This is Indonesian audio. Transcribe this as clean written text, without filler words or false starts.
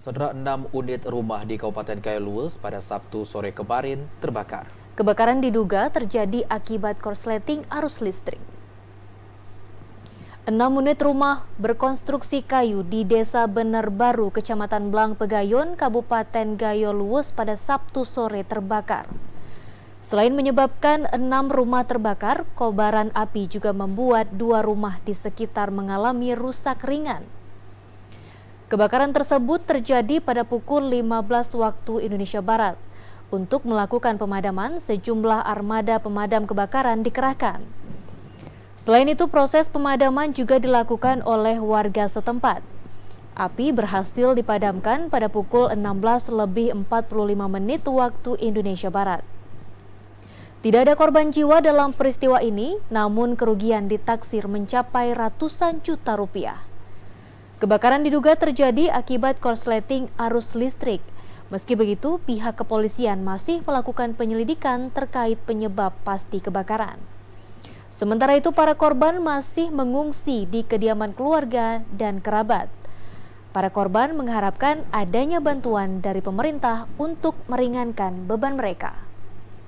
Saudara, 6 unit rumah di Kabupaten Gayo Luwes pada Sabtu sore kemarin terbakar. Kebakaran diduga terjadi akibat korsleting arus listrik. 6 unit rumah berkonstruksi kayu di Desa Bener Baru, Kecamatan Blang Pegayon, Kabupaten Gayo Luwes pada Sabtu sore terbakar. Selain menyebabkan 6 rumah terbakar, kobaran api juga membuat 2 rumah di sekitar mengalami rusak ringan. Kebakaran tersebut terjadi pada pukul 15 waktu Indonesia Barat. Untuk melakukan pemadaman, sejumlah armada pemadam kebakaran dikerahkan. Selain itu, proses pemadaman juga dilakukan oleh warga setempat. Api berhasil dipadamkan pada pukul 16:45 waktu Indonesia Barat. Tidak ada korban jiwa dalam peristiwa ini, namun kerugian ditaksir mencapai ratusan juta rupiah. Kebakaran diduga terjadi akibat korsleting arus listrik. Meski begitu, pihak kepolisian masih melakukan penyelidikan terkait penyebab pasti kebakaran. Sementara itu, para korban masih mengungsi di kediaman keluarga dan kerabat. Para korban mengharapkan adanya bantuan dari pemerintah untuk meringankan beban mereka.